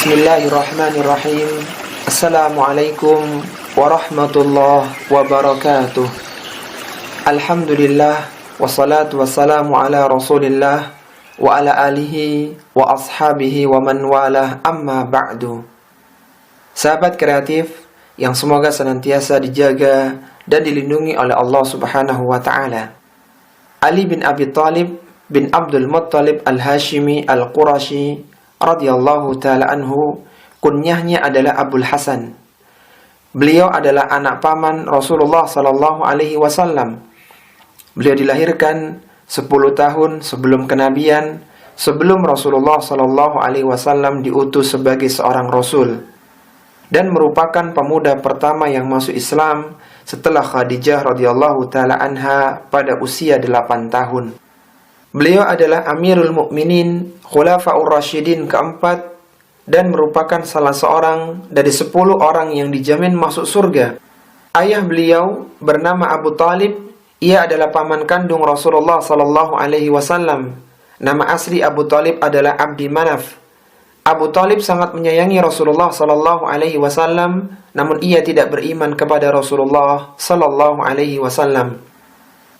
Bismillahirrahmanirrahim. Assalamualaikum warahmatullahi wabarakatuh. Alhamdulillah, wassalatu wassalamu ala rasulillah wa ala alihi wa ashabihi wa man walah, amma ba'du. Sahabat kreatif yang semoga senantiasa dijaga dan dilindungi oleh Allah subhanahu wa ta'ala. Ali bin Abi Thalib bin Abdul Muttalib al-Hashimi al-Qurashi radhiyallahu ta'ala anhu, kunyahnya adalah Abul Hasan. Beliau adalah anak paman Rasulullah sallallahu alaihi wasallam. Beliau dilahirkan 10 tahun sebelum kenabian, sebelum Rasulullah sallallahu alaihi wasallam diutus sebagai seorang rasul, dan merupakan pemuda pertama yang masuk Islam setelah Khadijah radhiyallahu ta'ala anha pada usia 8 tahun. Beliau adalah Amirul Mukminin, Khulafaur Rasyidin keempat, dan merupakan salah seorang dari 10 orang yang dijamin masuk surga. Ayah beliau bernama Abu Thalib. Ia adalah paman kandung Rasulullah sallallahu alaihi wasallam. Nama asli Abu Thalib adalah Abdi Manaf. Abu Thalib sangat menyayangi Rasulullah sallallahu alaihi wasallam, namun ia tidak beriman kepada Rasulullah sallallahu alaihi wasallam.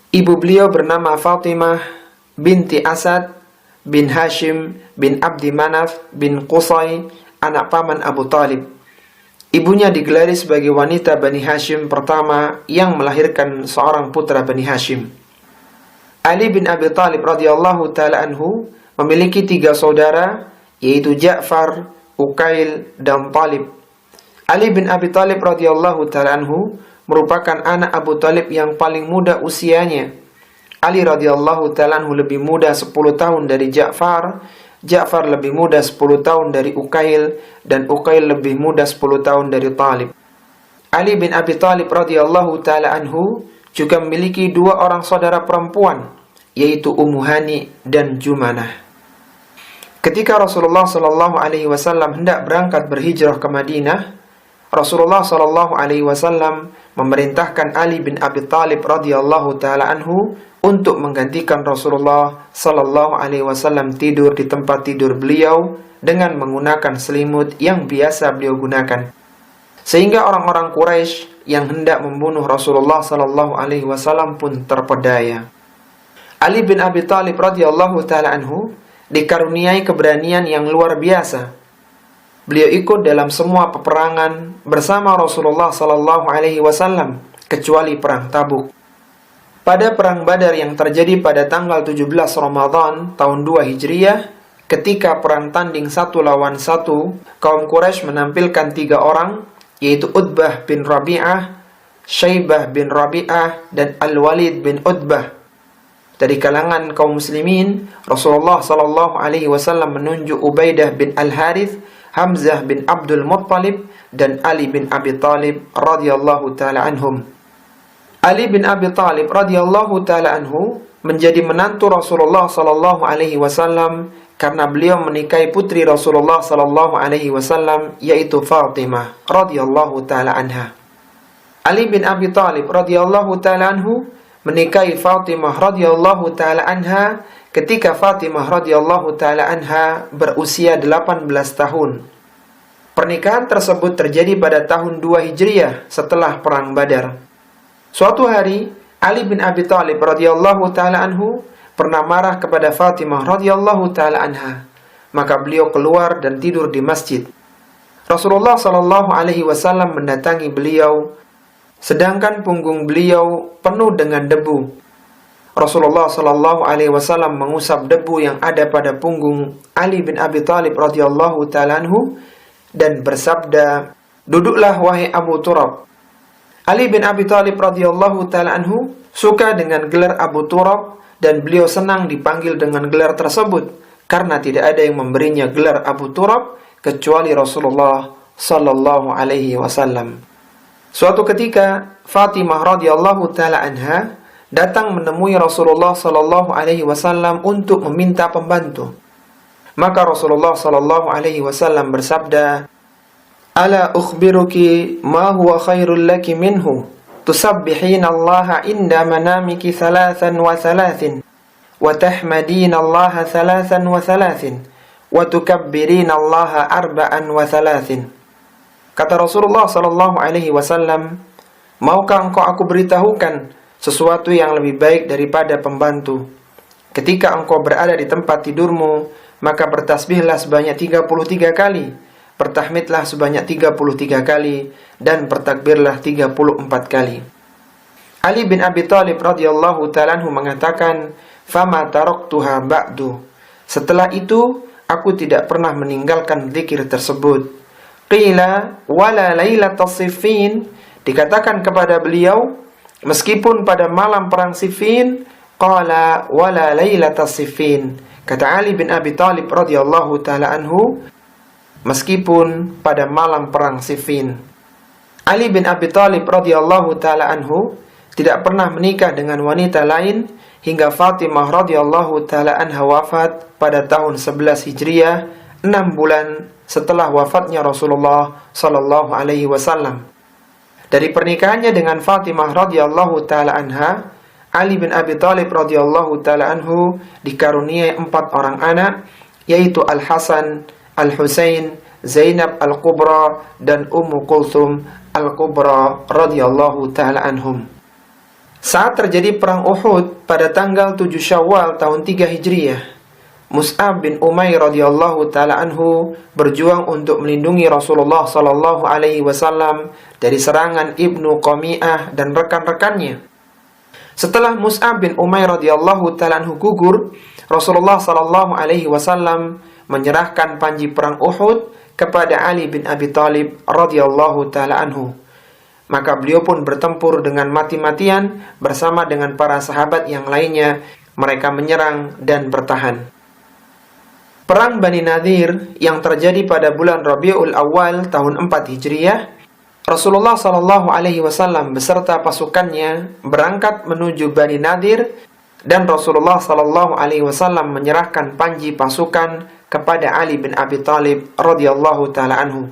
Ibu beliau bernama Fatimah binti Asad bin Hashim bin Abdi Manaf bin Qusay, anak paman Abu Thalib. Ibunya digelari sebagai wanita Bani Hashim pertama yang melahirkan seorang putra Bani Hashim. Ali bin Abi Thalib radhiyallahu ta'ala anhu memiliki 3 saudara, yaitu Ja'far, Uqail, dan Talib. Ali bin Abi Thalib radhiyallahu ta'ala anhu merupakan anak Abu Thalib yang paling muda usianya. Ali radhiyallahu ta'ala anhu lebih muda 10 tahun dari Ja'far, Ja'far lebih muda 10 tahun dari Uqail, dan Uqail lebih muda 10 tahun dari Talib. Ali bin Abi Thalib radhiyallahu ta'ala anhu juga memiliki 2 orang saudara perempuan, yaitu Ummu Hani dan Jumanah. Ketika Rasulullah sallallahu alaihi wasallam hendak berangkat berhijrah ke Madinah, Rasulullah sallallahu alaihi wasallam memerintahkan Ali bin Abi Thalib radhiyallahu ta'ala anhu untuk menggantikan Rasulullah sallallahu alaihi wasallam tidur di tempat tidur beliau dengan menggunakan selimut yang biasa beliau gunakan. Sehingga orang-orang Quraisy yang hendak membunuh Rasulullah sallallahu alaihi wasallam pun terpedaya. Ali bin Abi Thalib radhiyallahu ta'ala anhu dikaruniai keberanian yang luar biasa. Beliau ikut dalam semua peperangan bersama Rasulullah sallallahu alaihi wasallam kecuali perang Tabuk. Pada perang Badar yang terjadi pada tanggal 17 Ramadan tahun 2 Hijriah, ketika perang tanding 1 lawan 1, kaum Quraisy menampilkan 3 orang, yaitu Utbah bin Rabi'ah, Syaibah bin Rabi'ah, dan Al-Walid bin Utbah. Dari kalangan kaum muslimin, Rasulullah sallallahu alaihi wasallam menunjuk Ubaidah bin Al-Harith, Hamzah bin Abdul Muttalib, dan Ali bin Abi Thalib radhiyallahu ta'ala anhum. Ali bin Abi Thalib radhiyallahu ta'ala anhu menjadi menantu Rasulullah sallallahu alaihi wasallam karena beliau menikahi putri Rasulullah sallallahu alaihi wasallam, yaitu Fatimah radhiyallahu ta'ala anha. Ali bin Abi Thalib radhiyallahu ta'ala anhu menikahi Fatimah radhiyallahu ta'ala anha ketika Fatimah radhiyallahu ta'ala anha berusia 18 tahun. Pernikahan tersebut terjadi pada tahun 2 Hijriah setelah perang Badar. Suatu hari, Ali bin Abi Thalib radhiyallahu ta'ala anhu pernah marah kepada Fatimah radhiyallahu ta'ala anha. Maka beliau keluar dan tidur di masjid. Rasulullah sallallahu alaihi wasallam mendatangi beliau, sedangkan punggung beliau penuh dengan debu. Rasulullah sallallahu alaihi wasallam mengusap debu yang ada pada punggung Ali bin Abi Thalib radhiyallahu ta'ala anhu dan bersabda, "Duduklah wahai Abu Turab." Ali bin Abi Thalib radhiyallahu ta'ala anhu suka dengan gelar Abu Turab dan beliau senang dipanggil dengan gelar tersebut karena tidak ada yang memberinya gelar Abu Turab kecuali Rasulullah sallallahu alaihi wasallam. Suatu ketika Fatimah radhiyallahu ta'ala anha datang menemui Rasulullah sallallahu alaihi wasallam untuk meminta pembantu. Maka Rasulullah sallallahu alaihi wasallam bersabda, "Ala ukhbiruki ma huwa khairul laki minhu, tusabbihina Allah inda manamiki 33 wa tahmadina Allah 33 wa tukabbirina Allaha arba'an wa thalathin. Kata Rasulullah sallallahu alaihi wasallam, maukah engkau aku beritahukan sesuatu yang lebih baik daripada pembantu? Ketika engkau berada di tempat tidurmu, maka bertasbihlah sebanyak 33 kali, bertahmidlah sebanyak 33 kali, dan bertakbirlah 34 kali. Ali bin Abi Thalib radhiyallahu ta'ala anhu mengatakan, "Fama taraktuha ba'du." Setelah itu, aku tidak pernah meninggalkan zikir tersebut. Qila wala lailatas Siffin. Dikatakan kepada beliau, meskipun pada malam perang Siffin. Qala wala lailatas Siffin. Kata Ali bin Abi Thalib radhiyallahu ta'ala anhu, meskipun pada malam perang Siffin. Ali bin Abi Thalib radhiyallahu ta'ala anhu tidak pernah menikah dengan wanita lain hingga Fatimah radhiyallahu ta'ala anha wafat pada tahun 11 Hijriah, 6 bulan setelah wafatnya Rasulullah sallallahu alaihi wasallam. Dari pernikahannya dengan Fatimah radhiyallahu ta'ala anha, Ali bin Abi Thalib radhiyallahu ta'ala anhu dikaruniai 4 orang anak, yaitu Al-Hasan, Al-Husain, Zainab Al-Kubra, dan Ummu Kulthum Al-Kubra radhiyallahu ta'ala anhum. Saat terjadi perang Uhud pada tanggal 7 Syawal tahun 3 Hijriah, Mus'ab bin Umair radhiyallahu ta'ala anhu berjuang untuk melindungi Rasulullah sallallahu alaihi wasallam dari serangan Ibnu Qami'ah dan rekan-rekannya. Setelah Mus'ab bin Umair radhiyallahu ta'ala anhu gugur, Rasulullah sallallahu alaihi wasallam menyerahkan panji perang Uhud kepada Ali bin Abi Thalib radhiyallahu ta'ala anhu. Maka beliau pun bertempur dengan mati-matian bersama dengan para sahabat yang lainnya. Mereka menyerang dan bertahan. Perang Bani Nadir yang terjadi pada bulan Rabiul Awal tahun 4 Hijriah, Rasulullah sallallahu alaihi wasallam beserta pasukannya berangkat menuju Bani Nadir, dan Rasulullah sallallahu alaihi wasallam menyerahkan panji pasukan kepada Ali bin Abi Thalib radhiyallahu ta'ala anhu.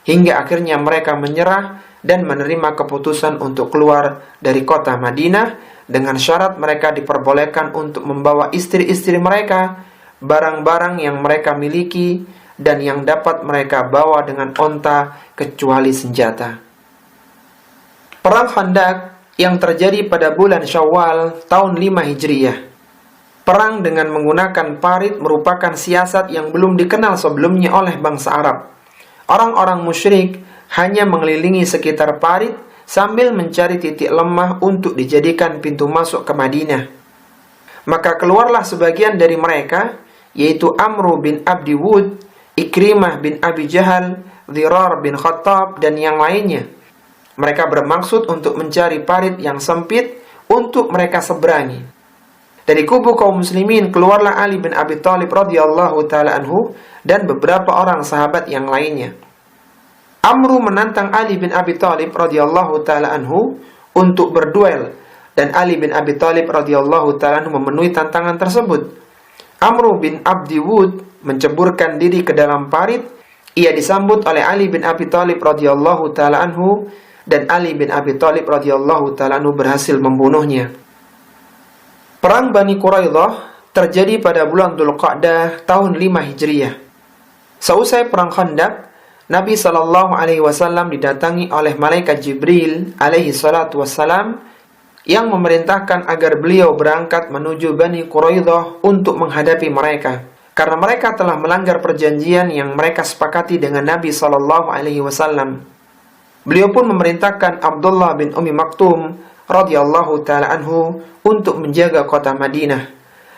Hingga akhirnya mereka menyerah dan menerima keputusan untuk keluar dari kota Madinah dengan syarat mereka diperbolehkan untuk membawa istri-istri mereka, barang-barang yang mereka miliki, dan yang dapat mereka bawa dengan onta kecuali senjata. Perang Khandaq yang terjadi pada bulan Syawal tahun 5 Hijriah. Perang dengan menggunakan parit merupakan siasat yang belum dikenal sebelumnya oleh bangsa Arab. Orang-orang musyrik hanya mengelilingi sekitar parit sambil mencari titik lemah untuk dijadikan pintu masuk ke Madinah. Maka keluarlah sebagian dari mereka, yaitu Amru bin Abdi Wud, Ikrimah bin Abi Jahal, Dhirar bin Khattab, dan yang lainnya. Mereka bermaksud untuk mencari parit yang sempit untuk mereka seberangi. Dari kubu kaum muslimin keluarlah Ali bin Abi Thalib radhiyallahu ta'ala anhu dan beberapa orang sahabat yang lainnya. Amru menantang Ali bin Abi Thalib radhiyallahu ta'ala anhu untuk berduel, dan Ali bin Abi Thalib radhiyallahu ta'ala anhu memenuhi tantangan tersebut. Amru bin Abdi Wud menceburkan diri ke dalam parit. Ia disambut oleh Ali bin Abi Thalib radhiyallahu ta'ala anhu, dan Ali bin Abi Thalib radhiyallahu ta'ala anhu berhasil membunuhnya. Perang Bani Quraidah terjadi pada bulan Dzulqa'dah tahun 5 Hijriah. Seusai perang Khandaq, Nabi sallallahu alaihi wasallam didatangi oleh malaikat Jibril alaihi salatu wassalam yang memerintahkan agar beliau berangkat menuju Bani Quraidah untuk menghadapi mereka, karena mereka telah melanggar perjanjian yang mereka sepakati dengan Nabi sallallahu alaihi wasallam. Beliau pun memerintahkan Abdullah bin Ummi Maktum radhiyallahu ta'ala anhu untuk menjaga kota Madinah.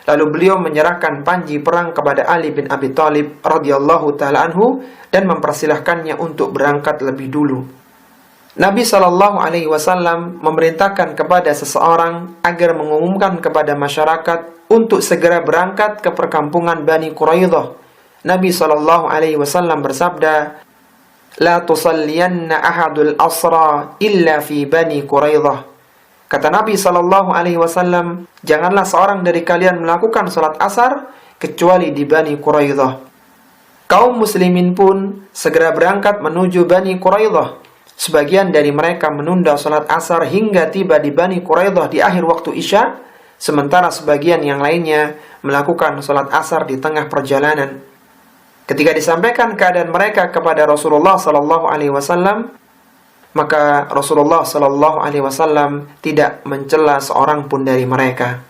Lalu beliau menyerahkan panji perang kepada Ali bin Abi Thalib radhiyallahu ta'ala anhu dan mempersilahkannya untuk berangkat lebih dulu. Nabi sallallahu alaihi wasallam memerintahkan kepada seseorang agar mengumumkan kepada masyarakat untuk segera berangkat ke perkampungan Bani Quraidah. Nabi sallallahu alaihi wasallam bersabda, "La tusalliyanna ahadul asra illa fi Bani Quraidah." Kata Nabi sallallahu alaihi wasallam, janganlah seorang dari kalian melakukan salat asar kecuali di Bani Quraidah. Kaum muslimin pun segera berangkat menuju Bani Quraidah. Sebagian dari mereka menunda salat asar hingga tiba di Bani Quraidah di akhir waktu Isya, sementara sebagian yang lainnya melakukan salat asar di tengah perjalanan. Ketika disampaikan keadaan mereka kepada Rasulullah sallallahu alaihi wasallam, maka Rasulullah sallallahu alaihi wasallam tidak mencela seorang pun dari mereka.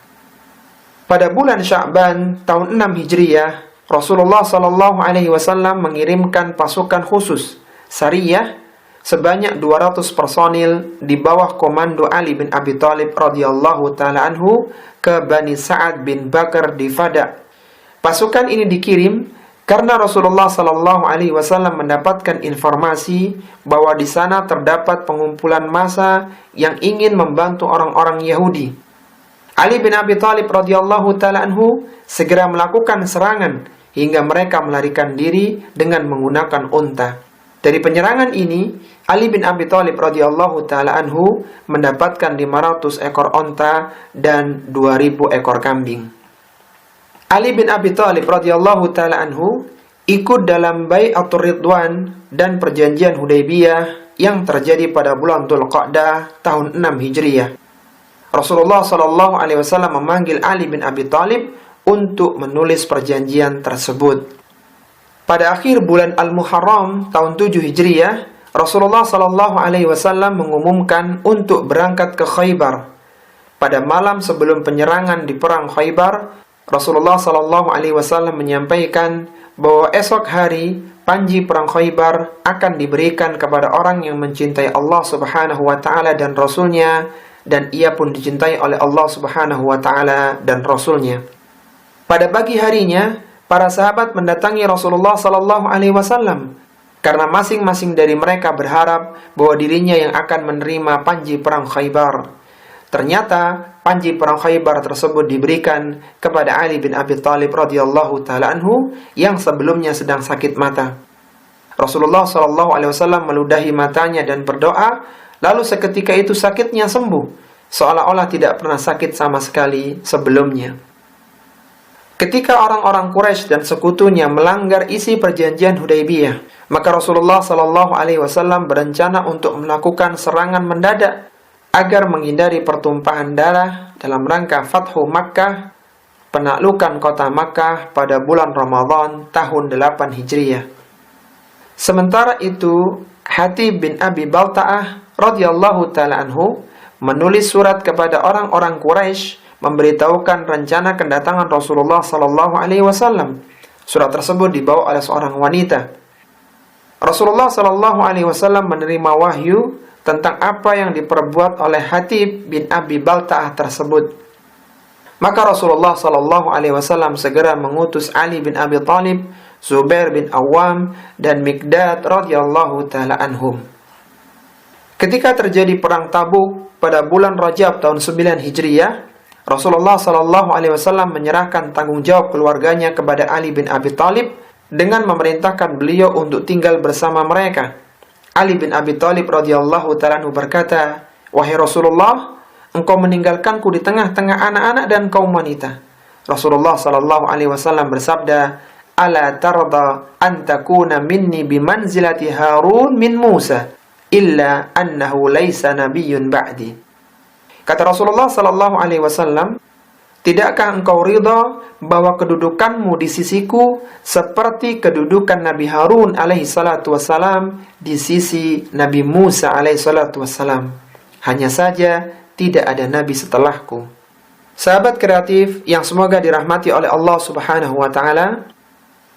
Pada bulan Sya'ban tahun 6 Hijriah, Rasulullah sallallahu alaihi wasallam mengirimkan pasukan khusus Sariyah sebanyak 200 personil di bawah komando Ali bin Abi Thalib radhiyallahu taala anhu ke Bani Sa'ad bin Bakar di Fada. Pasukan ini dikirim karena Rasulullah sallallahu alaihi wasallam mendapatkan informasi bahwa di sana terdapat pengumpulan massa yang ingin membantu orang-orang Yahudi. Ali bin Abi Thalib radhiyallahu taala anhu segera melakukan serangan hingga mereka melarikan diri dengan menggunakan unta. Dari penyerangan ini, Ali bin Abi Thalib radhiyallahu taala anhu mendapatkan 500 ekor onta dan 2000 ekor kambing. Ali bin Abi Thalib radhiyallahu taala anhu ikut dalam Bai'atur Ridwan dan perjanjian Hudaybiyah yang terjadi pada bulan Dzulqa'dah tahun 6 Hijriah. Rasulullah sallallahu alaihi wasallam memanggil Ali bin Abi Thalib untuk menulis perjanjian tersebut. Pada akhir bulan Al-Muharram tahun 7 Hijriah, Rasulullah sallallahu alaihi wasallam mengumumkan untuk berangkat ke Khaybar. Pada malam sebelum penyerangan di perang Khaybar, Rasulullah sallallahu alaihi wasallam menyampaikan bahwa esok hari panji perang Khaybar akan diberikan kepada orang yang mencintai Allah Subhanahu wa taala dan Rasulnya, dan ia pun dicintai oleh Allah Subhanahu wa taala dan Rasulnya. Pada pagi harinya, para sahabat mendatangi Rasulullah sallallahu alaihi wasallam karena masing-masing dari mereka berharap bahwa dirinya yang akan menerima panji perang Khaybar. Ternyata panji perang Khaybar tersebut diberikan kepada Ali bin Abi Thalib radhiyallahu taala anhu yang sebelumnya sedang sakit mata. Rasulullah sallallahu alaihi wasallam meludahi matanya dan berdoa, lalu seketika itu sakitnya sembuh, seolah-olah tidak pernah sakit sama sekali sebelumnya. Ketika orang-orang Quraisy dan sekutunya melanggar isi perjanjian Hudaybiyah, maka Rasulullah sallallahu alaihi wasallam berencana untuk melakukan serangan mendadak agar menghindari pertumpahan darah dalam rangka Fathu Makkah, penaklukan kota Makkah pada bulan Ramadan tahun 8 Hijriah. Sementara itu, Hatib bin Abi Balta'ah radhiyallahu taala anhu menulis surat kepada orang-orang Quraisy memberitahukan rencana kedatangan Rasulullah sallallahu alaihi wasallam. Surat tersebut dibawa oleh seorang wanita. Rasulullah sallallahu alaihi wasallam menerima wahyu tentang apa yang diperbuat oleh Hatib bin Abi Balta'ah tersebut. Maka Rasulullah sallallahu alaihi wasallam segera mengutus Ali bin Abi Thalib, Zubair bin Awam, dan Miqdad radhiyallahu taala anhum. Ketika terjadi perang Tabuk pada bulan Rajab tahun 9 Hijriah, Rasulullah sallallahu alaihi wasallam menyerahkan tanggung jawab keluarganya kepada Ali bin Abi Thalib dengan memerintahkan beliau untuk tinggal bersama mereka. Ali bin Abi Thalib radhiyallahu ta'ala anhu berkata, "Wahai Rasulullah, engkau meninggalkanku di tengah-tengah anak-anak dan kaum wanita." Rasulullah sallallahu alaihi wasallam bersabda, "Ala tarda an takuna minni bimanzilati Harun min Musa, illa annahu laisa nabiyyun ba'di." Kata Rasulullah sallallahu alaihi wasallam, "Tidakkah engkau ridha bahwa kedudukanmu di sisiku seperti kedudukan Nabi Harun alaihi salatu wassalam di sisi Nabi Musa alaihi salatu wassalam? Hanya saja tidak ada nabi setelahku." Sahabat kreatif yang semoga dirahmati oleh Allah Subhanahu wa taala,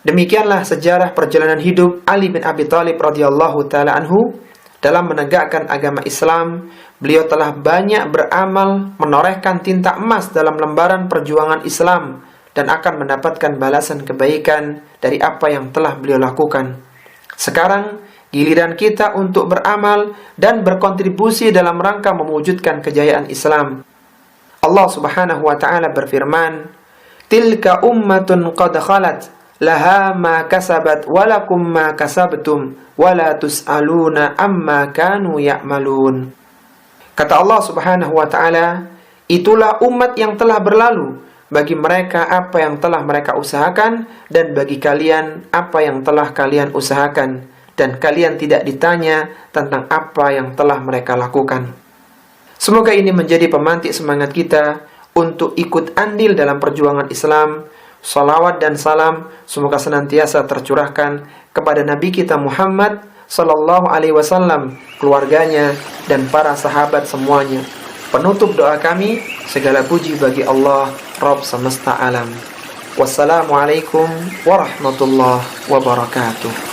demikianlah sejarah perjalanan hidup Ali bin Abi Thalib radhiyallahu taala anhu dalam menegakkan agama Islam. Beliau telah banyak beramal, menorehkan tinta emas dalam lembaran perjuangan Islam, dan akan mendapatkan balasan kebaikan dari apa yang telah beliau lakukan. Sekarang, giliran kita untuk beramal dan berkontribusi dalam rangka mewujudkan kejayaan Islam. Allah Subhanahu wa ta'ala berfirman, "Tilka ummatun qad khalat, laha ma kasabat walakum ma kasabtum, wala tus'aluna amma kanu ya'malun." Kata Allah Subhanahu wa ta'ala, itulah umat yang telah berlalu, bagi mereka apa yang telah mereka usahakan, dan bagi kalian apa yang telah kalian usahakan, dan kalian tidak ditanya tentang apa yang telah mereka lakukan. Semoga ini menjadi pemantik semangat kita untuk ikut andil dalam perjuangan Islam, Salawat dan salam semoga senantiasa tercurahkan kepada Nabi kita Muhammad sallallahu alaihi wasallam, keluarganya dan para sahabat semuanya. Penutup doa kami, segala puji bagi Allah, Rabb semesta alam. Wassalamualaikum warahmatullahi wabarakatuh.